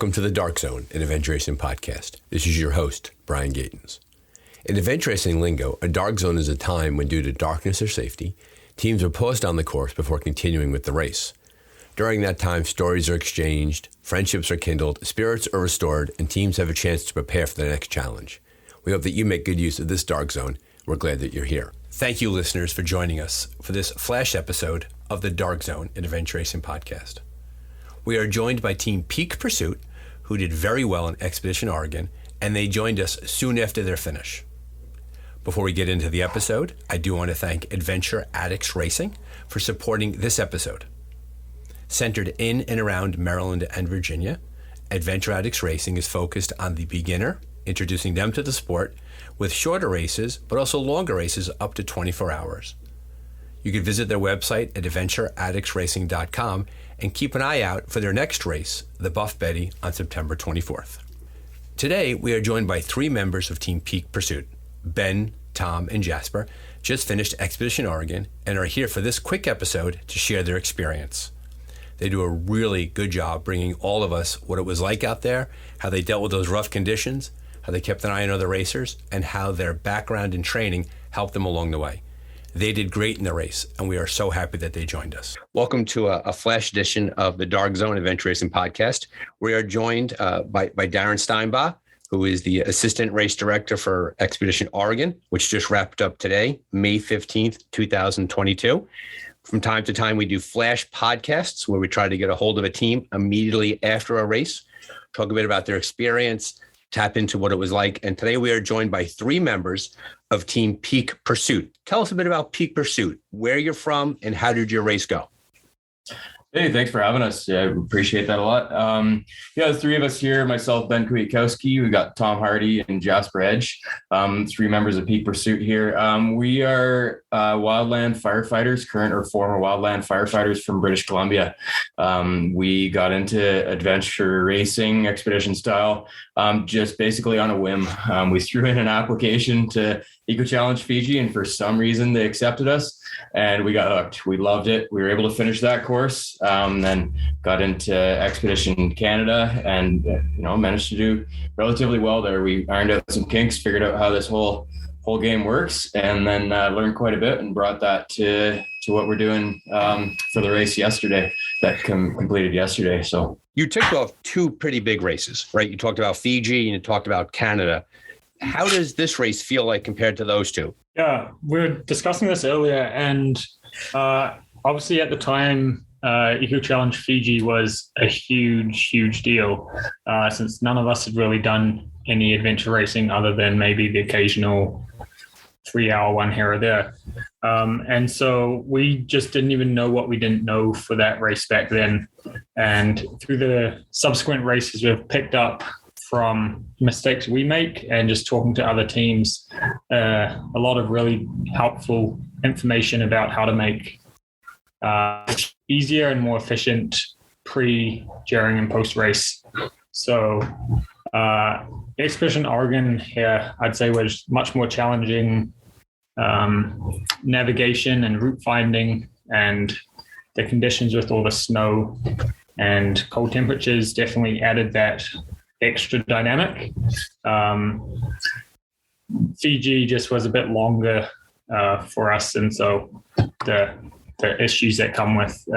Welcome to the Dark Zone, an event racing podcast. This is your host, Brian Gatens. In event racing lingo, a dark zone is a time when, due to darkness or safety, teams are paused on the course before continuing with the race. During that time, stories are exchanged, friendships are kindled, spirits are restored, and teams have a chance to prepare for the next challenge. We hope that you make good use of this dark zone. We're glad that you're here. Thank you, listeners, for joining us for this flash episode of the Dark Zone, an event racing podcast. We are joined by Team Peak Pursuit, who did very well in Expedition Oregon, and they joined us soon after their finish. Before we get into the episode, I do want to thank Adventure Addicts Racing for supporting this episode. Centered in and around Maryland and Virginia, Adventure Addicts Racing is focused on the beginner, introducing them to the sport with shorter races, but also longer races up to 24 hours. You can visit their website at adventureaddictsracing.com and keep an eye out for their next race, the Buff Betty, on September 24th. Today, we are joined by three members of Team Peak Pursuit. Ben, Tom, and Jasper just finished Expedition Oregon and are here for this quick episode to share their experience. They do a really good job bringing all of us what it was like out there, how they dealt with those rough conditions, how they kept an eye on other racers, and how their background and training helped them along the way. They did great in the race, and we are so happy that they joined us. Welcome to a flash edition of the Dark Zone Event Racing Podcast. We are joined by Darren Steinbach, who is the Assistant Race Director for Expedition Oregon, which just wrapped up today, May 15th, 2022. From time to time, we do flash podcasts where we try to get a hold of a team immediately after a race, talk a bit about their experience, tap into what it was like. And today we are joined by three members of Team Peak Pursuit. Tell us a bit about Peak Pursuit, where you're from, and how did your race go? Hey, thanks for having us. Yeah, I appreciate that a lot. The three of us here, myself, Ben Kwiatkowski, we got Tom Hardy and Jasper Edge, three members of Peak Pursuit here. We are wildland firefighters, current or former wildland firefighters from British Columbia. We got into adventure racing, expedition style, just basically on a whim. We threw in an application to Eco Challenge Fiji, and for some reason they accepted us and we got hooked. We loved it. We were able to finish that course, then got into Expedition Canada and managed to do relatively well there. We ironed out some kinks, figured out how this whole game works, and then learned quite a bit and brought that to what we're doing for the race yesterday that completed yesterday. So you ticked off two pretty big races, right? You talked about Fiji and you talked about Canada. How does this race feel like compared to those two? Yeah, we were discussing this earlier, and obviously at the time, Eco Challenge Fiji was a huge deal since none of us had really done any adventure racing other than maybe the occasional 3-hour one here or there. And so we just didn't even know what we didn't know for that race back then. And through the subsequent races, we've picked up from mistakes we make and just talking to other teams, a lot of really helpful information about how to make easier and more efficient pre, during, and post-race. So Expedition Oregon here, I'd say, was much more challenging navigation and route finding, and the conditions with all the snow and cold temperatures definitely added that extra dynamic. Fiji just was a bit longer for us, and so the issues that come with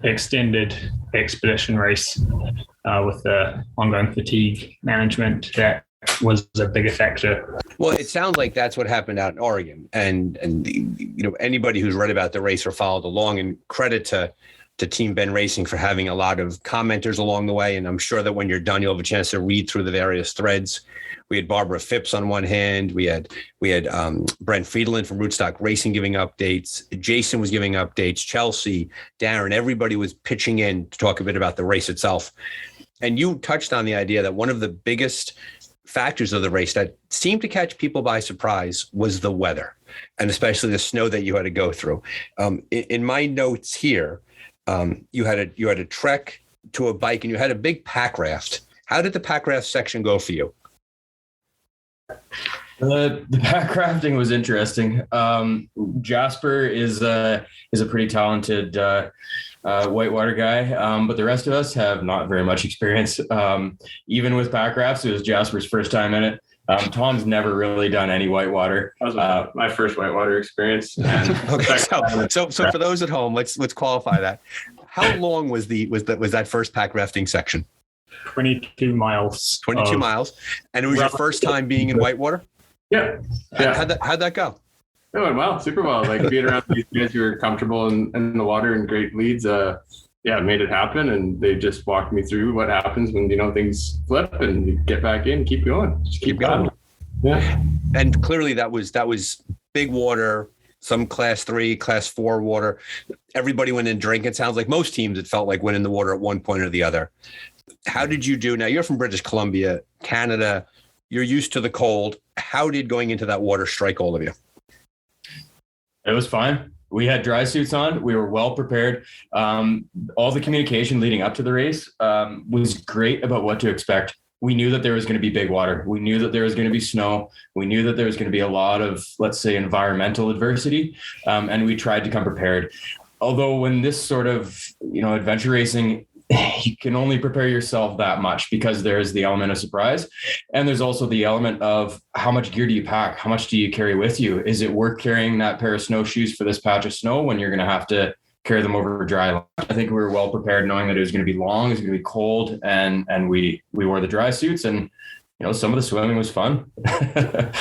extended expedition race with the ongoing fatigue management, that was a bigger factor. Well, it sounds like that's what happened out in Oregon, and anybody who's read about the race or followed along, and credit to Team Ben Racing for having a lot of commenters along the way. And I'm sure that when you're done, you'll have a chance to read through the various threads. We had Barbara Phipps on one hand. We had Brent Friedland from Rootstock Racing giving updates. Jason was giving updates. Chelsea, Darren, everybody was pitching in to talk a bit about the race itself. And you touched on the idea that one of the biggest factors of the race that seemed to catch people by surprise was the weather, and especially the snow that you had to go through. In my notes here, you had a trek to a bike and you had a big pack raft. How did the pack raft section go for you? The back rafting was interesting. Jasper is a pretty talented whitewater guy, but the rest of us have not very much experience. Even with back rafts, it was Jasper's first time in it. Tom's never really done any whitewater. That was my first whitewater experience. Okay, so for those at home, let's qualify that. How long was that first pack rafting section? 22 miles. 22 miles, and it was your first time being in whitewater. Yeah. How'd that go? It went well, super well. Like being around these guys who were comfortable in the water and great leads. Made it happen, and they just walked me through what happens when things flip and you get back in, keep going, just keep going. Yeah, and clearly that was big water, some class 3, class 4 water. Everybody went in drinking. It sounds like most teams, it felt like, went in the water at one point or the other. How did you do? Now you're from British Columbia, Canada. You're used to the cold. How did going into that water strike all of you? It was fine. We had dry suits on. We were well prepared. All the communication leading up to the race was great about what to expect. We knew that there was going to be big water. We knew that there was going to be snow. We knew that there was going to be a lot of, let's say, environmental adversity, and we tried to come prepared. Although when this sort of, adventure racing, you can only prepare yourself that much because there's the element of surprise. And there's also the element of how much gear do you pack? How much do you carry with you? Is it worth carrying that pair of snowshoes for this patch of snow when you're going to have to carry them over dry land? I think we were well prepared, knowing that it was going to be long, it was going to be cold, and we wore the dry suits, and some of the swimming was fun. I'd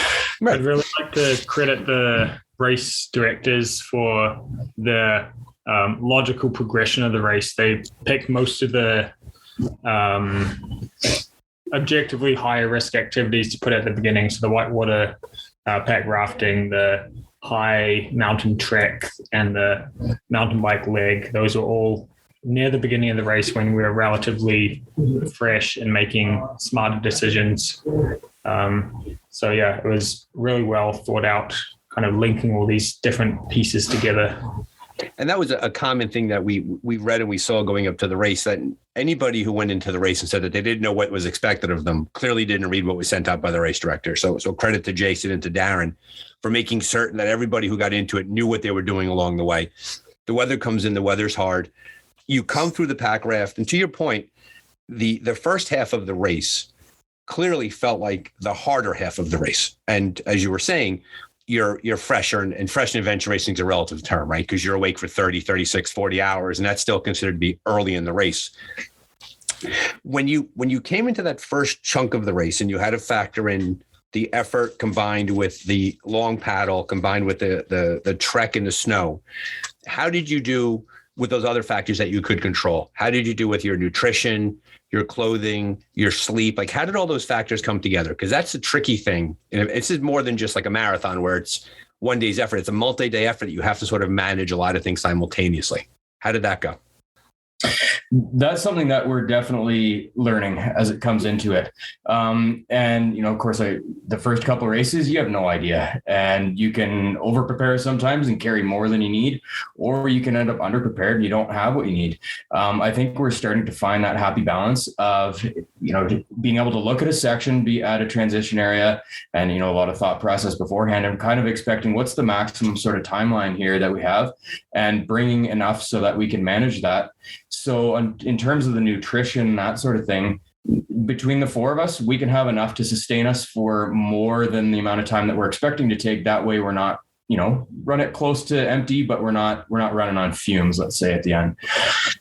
really like to credit the race directors for the logical progression of the race. They picked most of the objectively higher risk activities to put at the beginning. So the whitewater pack rafting, the high mountain trek, and the mountain bike leg. Those were all near the beginning of the race when we were relatively fresh and making smarter decisions. It was really well thought out, kind of linking all these different pieces together. And that was a common thing that we read and we saw going up to the race, that anybody who went into the race and said that they didn't know what was expected of them clearly didn't read what was sent out by the race director. So credit to Jason and to Darren for making certain that everybody who got into it knew what they were doing along the way. The weather comes in, the weather's hard. You come through the pack raft, and to your point, the first half of the race clearly felt like the harder half of the race. And as you were saying, you're fresher, and fresh in adventure racing is a relative term, right? Because you're awake for 30, 36, 40 hours, and that's still considered to be early in the race. When you came into that first chunk of the race and you had to factor in the effort combined with the long paddle, combined with the trek in the snow, how did you do with those other factors that you could control? How did you do with your nutrition, your clothing, your sleep? Like, how did all those factors come together? Because that's a tricky thing. And it's more than just like a marathon where it's one day's effort. It's a multi-day effort that you have to sort of manage a lot of things simultaneously. How did that go? That's something that we're definitely learning as it comes into it. Of course, the first couple of races, you have no idea, and you can over prepare sometimes and carry more than you need, or you can end up under prepared and you don't have what you need. I think we're starting to find that happy balance of, being able to look at a section, be at a transition area, and, a lot of thought process beforehand, and kind of expecting what's the maximum sort of timeline here that we have, and bringing enough so that we can manage that. So in terms of the nutrition, that sort of thing, between the four of us, we can have enough to sustain us for more than the amount of time that we're expecting to take. That way we're not, run it close to empty, but we're not running on fumes, let's say, at the end.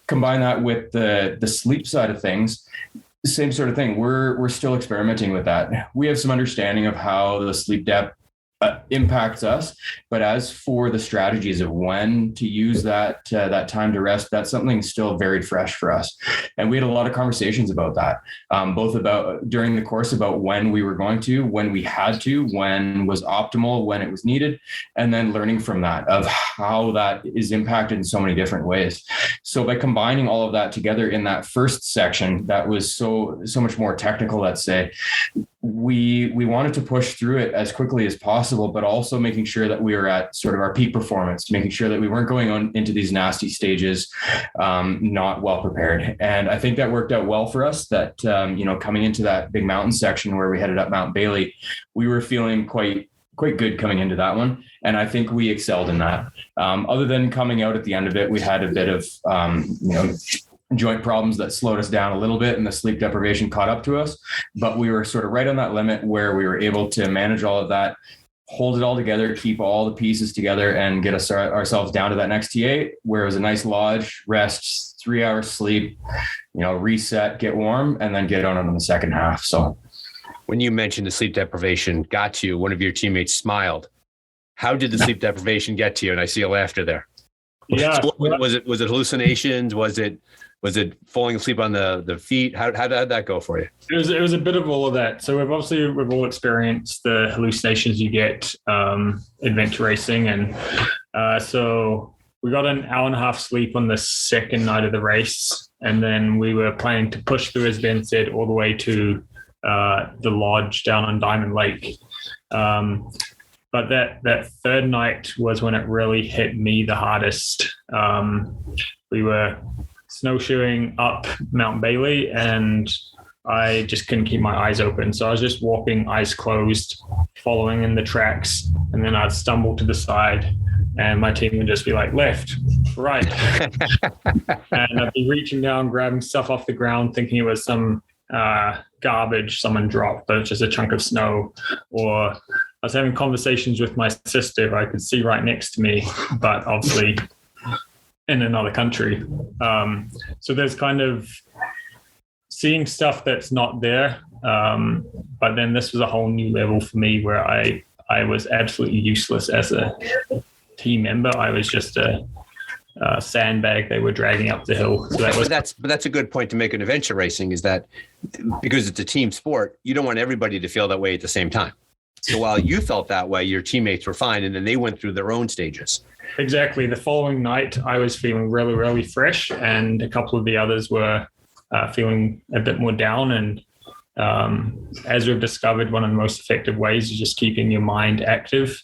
Combine that with the sleep side of things, same sort of thing. We're still experimenting with that. We have some understanding of how the sleep depth impacts us, but as for the strategies of when to use that time to rest, that's something still very fresh for us. And we had a lot of conversations about that, both about during the course about when we were going to, when we had to, when was optimal, when it was needed, and then learning from that of how that is impacted in so many different ways. So by combining all of that together in that first section, that was so much more technical, let's say, we wanted to push through it as quickly as possible, but also making sure that we were at sort of our peak performance, making sure that we weren't going on into these nasty stages not well prepared. And I think that worked out well for us, that coming into that big mountain section where we headed up Mount Bailey, we were feeling quite good coming into that one. And I think we excelled in that. Other than coming out at the end of it, we had a bit of joint problems that slowed us down a little bit, and the sleep deprivation caught up to us, but we were sort of right on that limit where we were able to manage all of that, hold it all together, keep all the pieces together, and get ourselves down to that next TA, where it was a nice lodge, rest, 3 hours sleep, reset, get warm, and then get on in the second half. So when you mentioned the sleep deprivation got to you, one of your teammates smiled. How did the sleep deprivation get to you? And I see a laughter there. Yeah. Was it hallucinations? Was it falling asleep on the feet? How did that go for you? It was a bit of all of that. So we've all experienced the hallucinations you get adventure racing, and so we got an hour and a half sleep on the second night of the race, and then we were planning to push through, as Ben said, all the way to the lodge down on Diamond Lake. But that third night was when it really hit me the hardest. We were snowshoeing up Mount Bailey, and I just couldn't keep my eyes open. So I was just walking, eyes closed, following in the tracks, and then I'd stumble to the side, and my team would just be like, left, right. And I'd be reaching down, grabbing stuff off the ground, thinking it was some garbage someone dropped, but it's just a chunk of snow. Or I was having conversations with my sister who I could see right next to me, but obviously in another country. So there's kind of seeing stuff that's not there. But then this was a whole new level for me, where I was absolutely useless as a team member. I was just a sandbag they were dragging up the hill. So but that's a good point to make in adventure racing, is that because it's a team sport, you don't want everybody to feel that way at the same time. So while you felt that way, your teammates were fine, and then they went through their own stages. Exactly. The following night, I was feeling really, really fresh, and a couple of the others were feeling a bit more down. And as we've discovered, one of the most effective ways is just keeping your mind active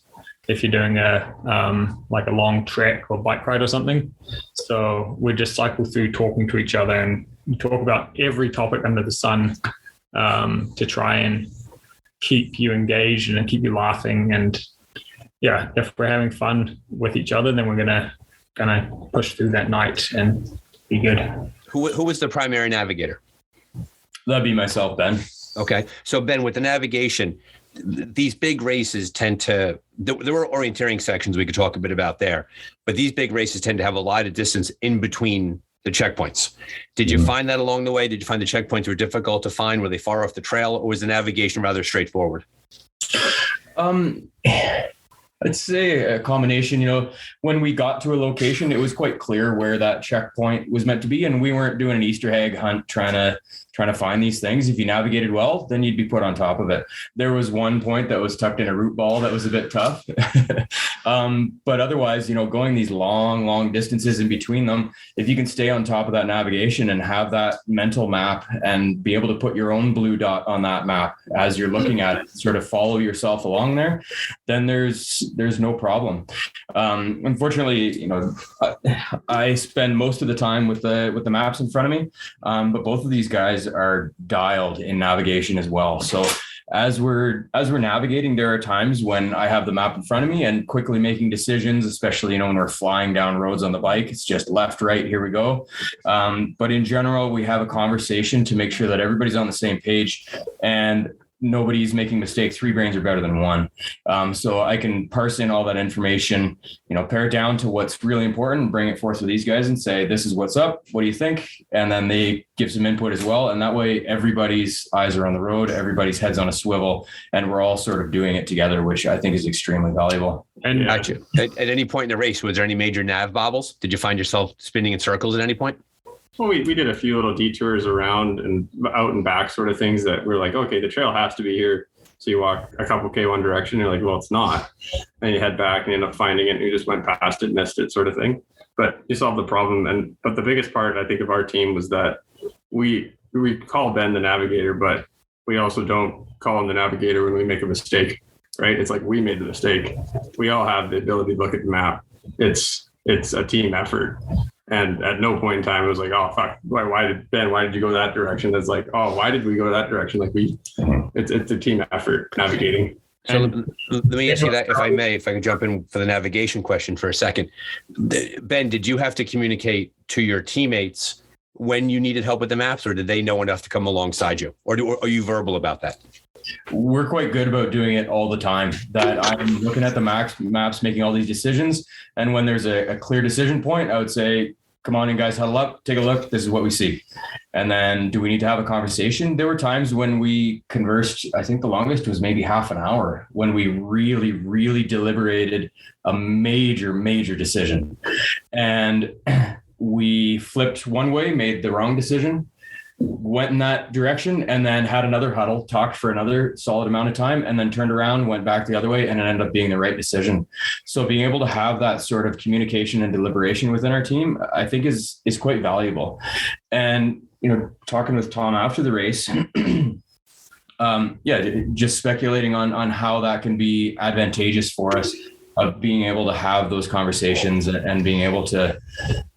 if you're doing a long trek or bike ride or something. So we just cycle through talking to each other and talk about every topic under the sun to try and keep you engaged and keep you laughing. And yeah, if we're having fun with each other, then we're gonna push through that night and be good. Who was the primary navigator? That'd be myself, Ben. Okay. So Ben, with the navigation, these big races tend to, there were orienteering sections we could talk a bit about there, but these big races tend to have a lot of distance in between the checkpoints. Did you find that along the way? Did you find the checkpoints were difficult to find? Were they far off the trail, or was the navigation rather straightforward? I'd say a combination. When we got to a location, it was quite clear where that checkpoint was meant to be, and we weren't doing an Easter egg hunt trying to find these things. If you navigated well, then you'd be put on top of it. There was one point that was tucked in a root ball that was a bit tough. But otherwise, going these long distances in between them, if you can stay on top of that navigation and have that mental map and be able to put your own blue dot on that map as you're looking at it, sort of follow yourself along there, then there's no problem. Unfortunately, I spend most of the time with the maps in front of me, but both of these guys are dialed in navigation as well. So as we're navigating, there are times when I have the map in front of me and quickly making decisions, especially when we're flying down roads on the bike. It's just left, right, here we go. But in general, we have a conversation to make sure that everybody's on the same page and nobody's making mistakes. 3 brains are better than 1. So I can parse in all that information, pare it down to what's really important and bring it forth to these guys and say, this is what's up. What do you think? And then they give some input as well. And that way everybody's eyes are on the road, everybody's head's on a swivel, and we're all sort of doing it together, which I think is extremely valuable. And Gotcha. At any point in the race, was there any major nav bobbles? Did you find yourself spinning in circles at any point? Well, we did a few little detours around and out and back sort of things that we're like, okay, the trail has to be here. So you walk a couple K one direction, you're like, well, it's not. And you head back and you end up finding it and you just went past it, missed it sort of thing. But you solve the problem. But the biggest part, I think, of our team was that we call Ben the navigator, but we also don't call on the navigator when we make a mistake, right? It's like we made the mistake. We all have the ability to look at the map. It's a team effort. And at no point in time it was like, oh fuck, why did you go that direction? That's like, oh, why did we go that direction? Like it's a team effort navigating. So let me ask you that, if I can jump in for the navigation question for a second. Ben, did you have to communicate to your teammates when you needed help with the maps, or did they know enough to come alongside you? Or are you verbal about that? We're quite good about doing it all the time, that I'm looking at the maps, making all these decisions. And when there's a clear decision point, I would say, come on in, guys, huddle up, take a look. This is what we see. And then do we need to have a conversation? There were times when we conversed, I think the longest was maybe half an hour, when we really, really deliberated a major, major decision. And we flipped one way, made the wrong decision, went in that direction, and then had another huddle, talked for another solid amount of time, and then turned around, went back the other way, and it ended up being the right decision. So being able to have that sort of communication and deliberation within our team, I think is quite valuable. And, talking with Tom after the race, just speculating on how that can be advantageous for us, of being able to have those conversations and being able to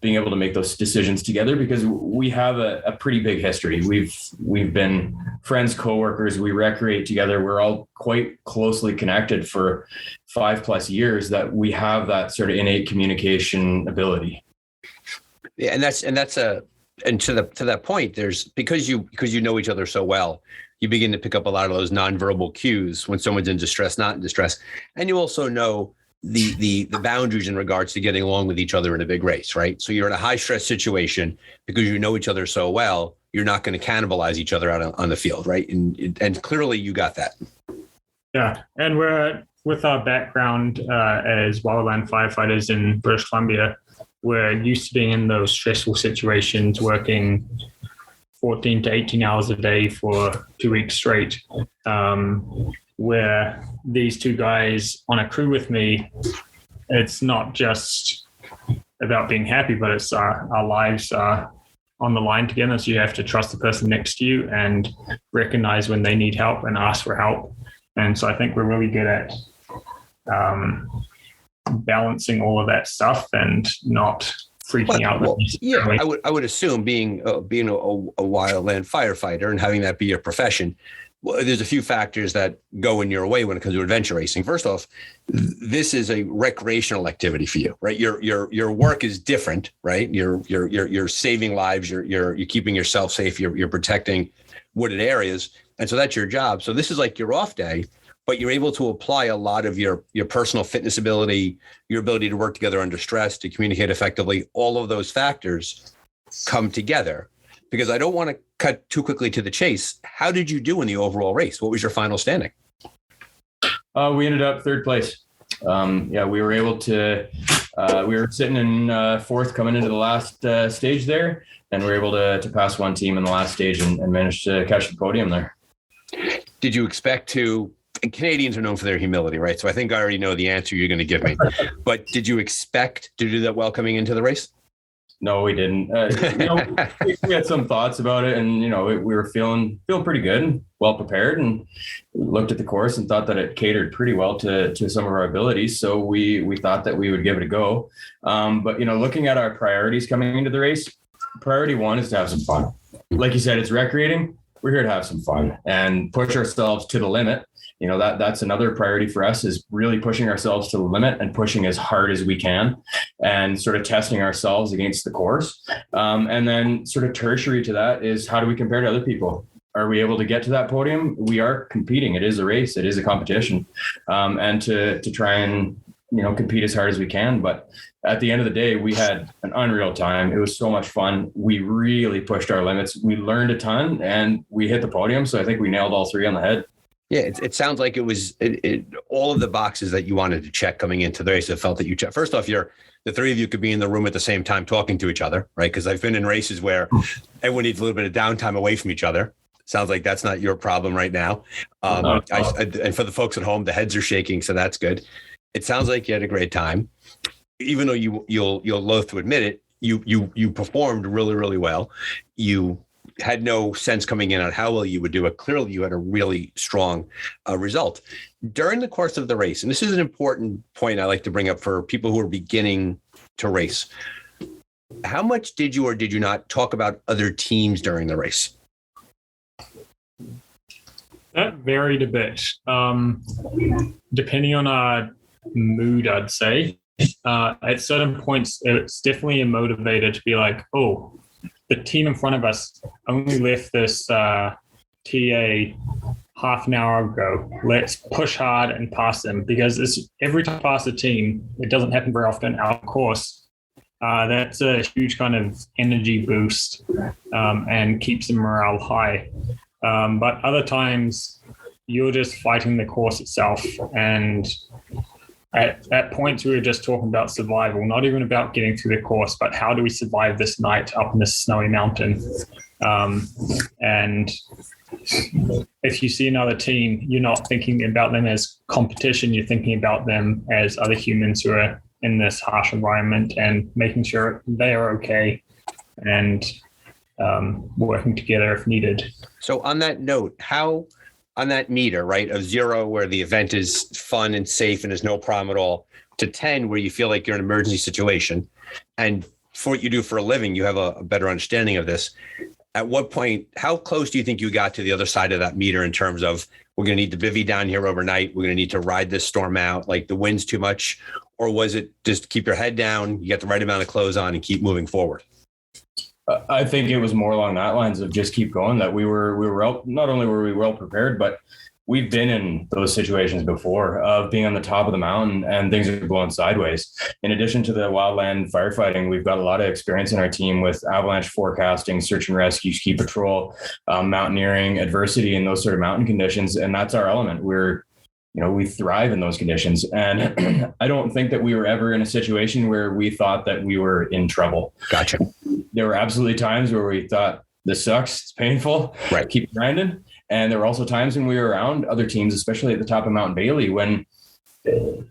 make those decisions together, because we have a pretty big history. We've been friends, coworkers, we recreate together. We're all quite closely connected for 5+ years, that we have that sort of innate communication ability. Yeah. And to that point, there's, because you know each other so well, you begin to pick up a lot of those nonverbal cues when someone's in distress, not in distress. And you also know the boundaries in regards to getting along with each other in a big race, right? So you're in a high stress situation because you know each other so well, you're not going to cannibalize each other out on the field, right? And clearly you got that. Yeah, and we're, with our background as wildland firefighters in British Columbia, we're used to being in those stressful situations, working 14 to 18 hours a day for 2 weeks straight. Where these two guys on a crew with me, it's not just about being happy, but it's our lives are on the line together. So you have to trust the person next to you and recognize when they need help and ask for help. And so I think we're really good at balancing all of that stuff and not freaking out. Yeah, I would assume being a wildland firefighter and having that be your profession, well, there's a few factors that go in your way when it comes to adventure racing. First off, this is a recreational activity for you, right? Your work is different, right? You're saving lives. You're keeping yourself safe. You're protecting wooded areas, and so that's your job. So this is like your off day, but you're able to apply a lot of your personal fitness ability, your ability to work together under stress, to communicate effectively. All of those factors come together. Because I don't want to cut too quickly to the chase. How did you do in the overall race? What was your final standing? We ended up third place. We were able to, we were sitting in fourth coming into the last stage there, and we were able to pass one team in the last stage and managed to catch the podium there. Did you expect to, and Canadians are known for their humility, right? So I think I already know the answer you're going to give me, but did you expect to do that well coming into the race? No, we didn't. We had some thoughts about it, and we were feeling pretty good and well prepared, and looked at the course and thought that it catered pretty well to some of our abilities. So we thought that we would give it a go. But looking at our priorities coming into the race, priority one is to have some fun. Like you said, it's recreating. We're here to have some fun and push ourselves to the limit. That's another priority for us, is really pushing ourselves to the limit and pushing as hard as we can and sort of testing ourselves against the course. And then sort of tertiary to that is, how do we compare to other people? Are we able to get to that podium? We are competing. It is a race. It is a competition. And to try and, compete as hard as we can. But at the end of the day, we had an unreal time. It was so much fun. We really pushed our limits. We learned a ton and we hit the podium. So I think we nailed all three on the head. Yeah, it sounds like it was all of the boxes that you wanted to check coming into the race. I felt that you checked. First off, the three of you could be in the room at the same time talking to each other, right? Because I've been in races where everyone needs a little bit of downtime away from each other. Sounds like that's not your problem right now. And for the folks at home, the heads are shaking, so that's good. It sounds like you had a great time, even though you'll loathe to admit it. You performed really, really well. You had no sense coming in on how well you would do it. Clearly, you had a really strong result. During the course of the race, and this is an important point I like to bring up for people who are beginning to race, how much did you or did you not talk about other teams during the race? That varied a bit, depending on our mood, I'd say. At certain points, it's definitely a motivator to be like, oh, the team in front of us only left this TA half an hour ago. Let's push hard and pass them, because every time I pass a team, it doesn't happen very often out of course. That's a huge kind of energy boost and keeps the morale high. But other times, you're just fighting the course itself. And at points, we were just talking about survival, not even about getting through the course, but how do we survive this night up in this snowy mountain? And if you see another team, you're not thinking about them as competition. You're thinking about them as other humans who are in this harsh environment and making sure they are okay and working together if needed. So on that note, how on that meter, right, of 0, where the event is fun and safe and there's no problem at all, to 10, where you feel like you're in an emergency situation, and for what you do for a living, you have a better understanding of this. At what point, how close do you think you got to the other side of that meter in terms of, we're going to need to bivvy down here overnight, we're going to need to ride this storm out, like the wind's too much? Or was it just keep your head down, you get the right amount of clothes on and keep moving forward? I think it was more along that lines of just keep going, that we were out, not only were we well prepared, but we've been in those situations before of being on the top of the mountain and things are blowing sideways. In addition to the wildland firefighting, we've got a lot of experience in our team with avalanche forecasting, search and rescue, ski patrol, mountaineering, adversity, and those sort of mountain conditions. And that's our element. We thrive in those conditions. And I don't think that we were ever in a situation where we thought that we were in trouble. Gotcha. There were absolutely times where we thought, this sucks, it's painful, right, keep grinding. And there were also times when we were around other teams, especially at the top of Mount Bailey, when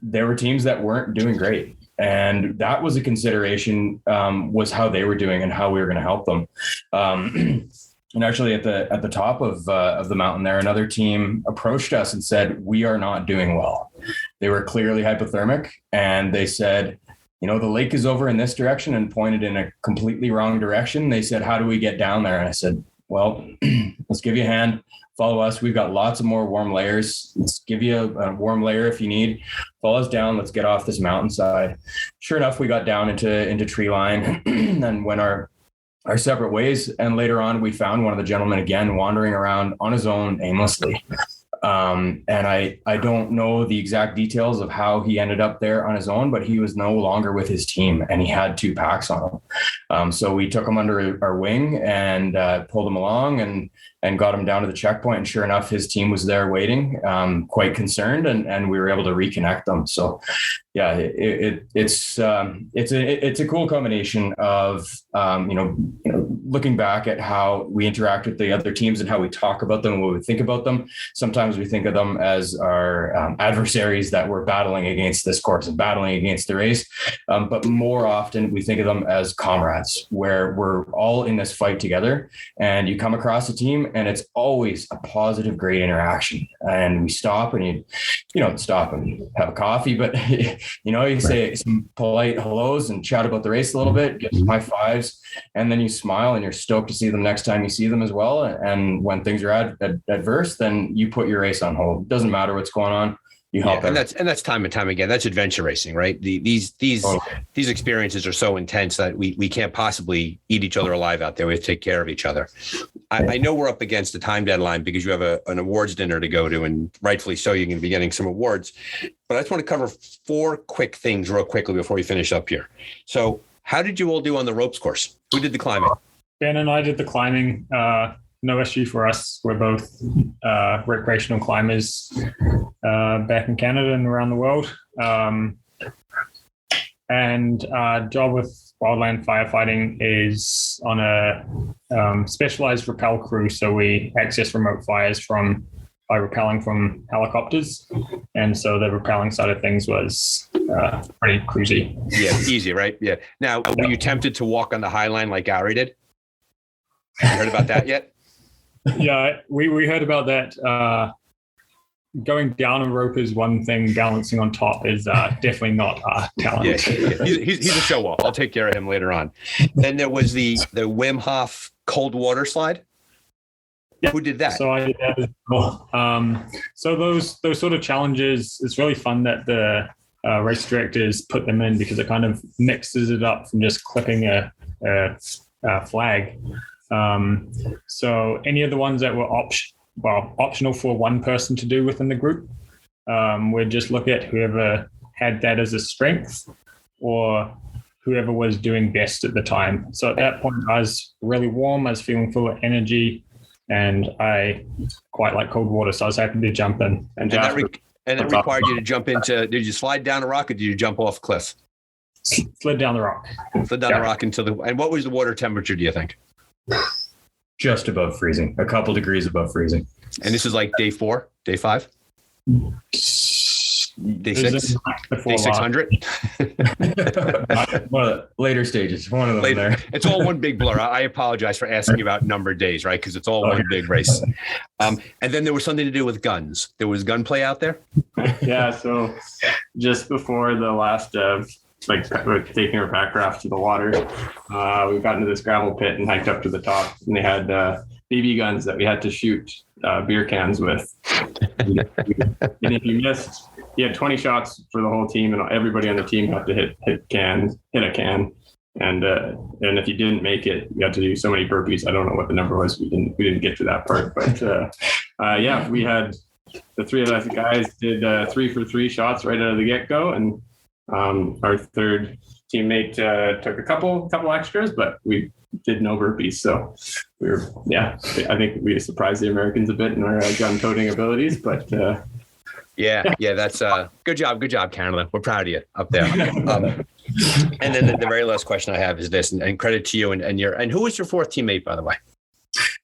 there were teams that weren't doing great. And that was a consideration, was how they were doing and how we were going to help them. And actually at the top of the mountain there, another team approached us and said, we are not doing well. They were clearly hypothermic, and they said, the lake is over in this direction, and pointed in a completely wrong direction. They said, how do we get down there? And I said, well, let's give you a hand. Follow us. We've got lots of more warm layers. Let's give you a warm layer if you need. Follow us down. Let's get off this mountainside. Sure enough, we got down into tree line and went our separate ways. And later on, we found one of the gentlemen again wandering around on his own aimlessly. And I don't know the exact details of how he ended up there on his own, but he was no longer with his team and he had 2 packs on him. So we took him under our wing and pulled him along and got him down to the checkpoint. And sure enough, his team was there waiting, quite concerned, and we were able to reconnect them. So yeah, it's a cool combination of, looking back at how we interact with the other teams and how we talk about them and what we think about them. Sometimes we think of them as our adversaries that we're battling against this course and battling against the race. But more often we think of them as comrades, where we're all in this fight together, and you come across a team and it's always a positive, great interaction. And we stop and you don't stop and have a coffee, but you say some polite hellos and chat about the race a little bit, get some high fives, and then you smile and you're stoked to see them next time you see them as well. And when things are adverse, then you put your race on hold. It doesn't matter what's going on. You help. And that's time and time again. That's adventure racing, right? These experiences are so intense that we can't possibly eat each other alive out there. We have to take care of each other. I know we're up against a time deadline because you have an awards dinner to go to, and rightfully so, you're going to be getting some awards. But I just want to cover 4 quick things real quickly before we finish up here. So how did you all do on the ropes course? Who did the climbing? Ben and I did the climbing. No issue for us. We're both recreational climbers back in Canada and around the world. And our job with wildland firefighting is on a specialized rappel crew. So we access remote fires by rappelling from helicopters. And so the rappelling side of things was pretty cruisy. Yeah, easy, right? Yeah. Now, were you tempted to walk on the high line like Gary did? You heard about that yet? Yeah, we heard about that. Going down a rope is one thing. Balancing on top is definitely not talent. Yeah. He's a show off. I'll take care of him later on. Then there was the Wim Hof cold water slide. Yeah. Who did that? So I did that as well. So those sort of challenges, it's really fun that the race directors put them in because it kind of mixes it up from just clipping a flag. So any of the ones that were optional for one person to do within the group, we'd just look at whoever had that as a strength or whoever was doing best at the time. So at that point, I was really warm. I was feeling full of energy, and I quite like cold water, so I was happy to jump in. And that required you to jump into. Did you slide down a rock, or did you jump off a cliff? Slid down the rock. Slid down the rock until the. And what was the water temperature? Do you think? Just above freezing, a couple degrees above freezing. And this is like day 4, day 5, day 6, day 600. Well, later stages, one of them Later. there. It's all one big blur. I apologize for asking about numbered days, right? Because it's all one big race. And then there was something to do with guns. There was gunplay out there. Yeah. So just before the last taking our pack raft to the water, we got into this gravel pit and hiked up to the top, and they had BB guns that we had to shoot beer cans with. And if you missed, you had 20 shots for the whole team, and everybody on the team had to hit a can. And if you didn't make it, you had to do so many burpees. I don't know what the number was. We didn't get to that part, but we had the three of us guys did 3 for 3 shots right out of the get-go, and our third teammate took a couple extras, but we did no burpees. So I think we surprised the Americans a bit in our gun toting abilities, but that's good job, Canada. We're proud of you up there. And then the very last question I have is this, and credit to you and who was your 4th teammate, by the way?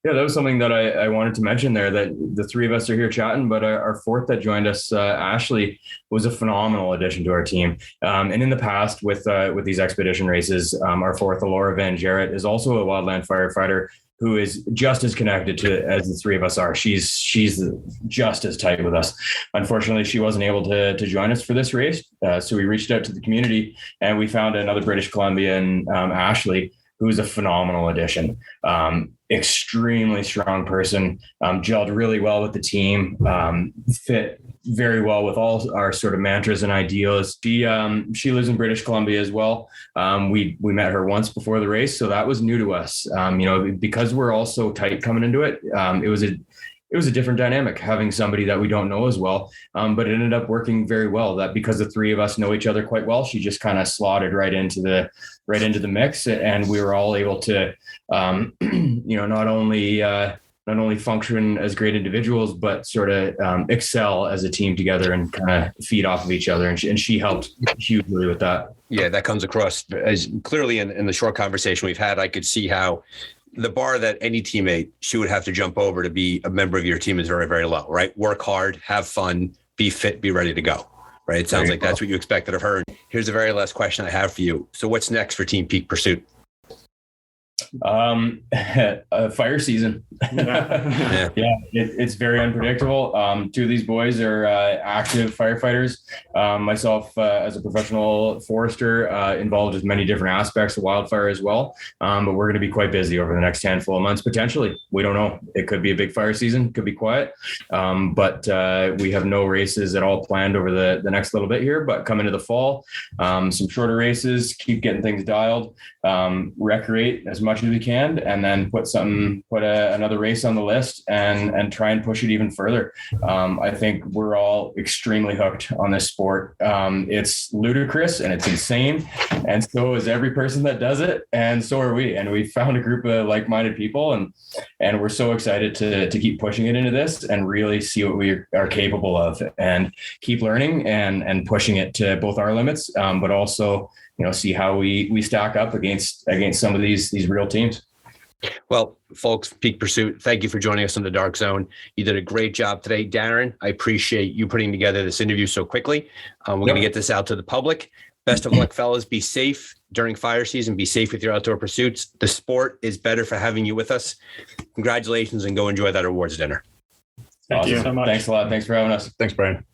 Yeah, that was something that I wanted to mention there, that the 3 of us are here chatting, but our 4th that joined us, Ashley, was a phenomenal addition to our team. And in the past with these expedition races, our 4th, Alora Van Jarrett, is also a wildland firefighter who is just as connected to as the 3 of us are. She's just as tight with us. Unfortunately, she wasn't able to join us for this race. So we reached out to the community and we found another British Columbian, Ashley, who's a phenomenal addition. Extremely strong person, gelled really well with the team, fit very well with all our sort of mantras and ideals. She lives in British Columbia as well. We met her once before the race, so that was new to us. Because we're all so tight coming into it, it was a different dynamic having somebody that we don't know as well. But it ended up working very well, that because the 3 of us know each other quite well, she just kind of slotted right into the mix, and we were all able to, not only function as great individuals, but sort of excel as a team together and kind of feed off of each other. And she helped hugely with that. Yeah, that comes across as clearly in the short conversation we've had. I could see how the bar that any teammate she would have to jump over to be a member of your team is very, very low, right? Work hard, have fun, be fit, be ready to go, right? It sounds like that's what you expected of her. Here's the very last question I have for you. So what's next for Team Peak Pursuit? Fire season. It's very unpredictable. 2 of these boys are active firefighters. Myself, as a professional forester, involved with many different aspects of wildfire as well. But we're going to be quite busy over the next handful of months, potentially. We don't know. It could be a big fire season, could be quiet. But we have no races at all planned over the next little bit here. But come into the fall, some shorter races, keep getting things dialed, recreate as much as we can, and then put another race on the list and try and push it even further. I think we're all extremely hooked on this sport. It's ludicrous and it's insane, and so is every person that does it, and so are we. And we found a group of like-minded people, and we're so excited to keep pushing it into this and really see what we are capable of, and keep learning and pushing it to both our limits, but also see how we stack up against some of these real teams. Well, folks, Peak Pursuit, thank you for joining us on the Dark Zone. You did a great job today, Darren. I appreciate you putting together this interview so quickly. We're going to get this out to the public. Best of luck, fellas. Be safe during fire season. Be safe with your outdoor pursuits. The sport is better for having you with us. Congratulations, and go enjoy that awards dinner. Thank you so much. Thanks a lot. Thanks for having us. Thanks, Brian.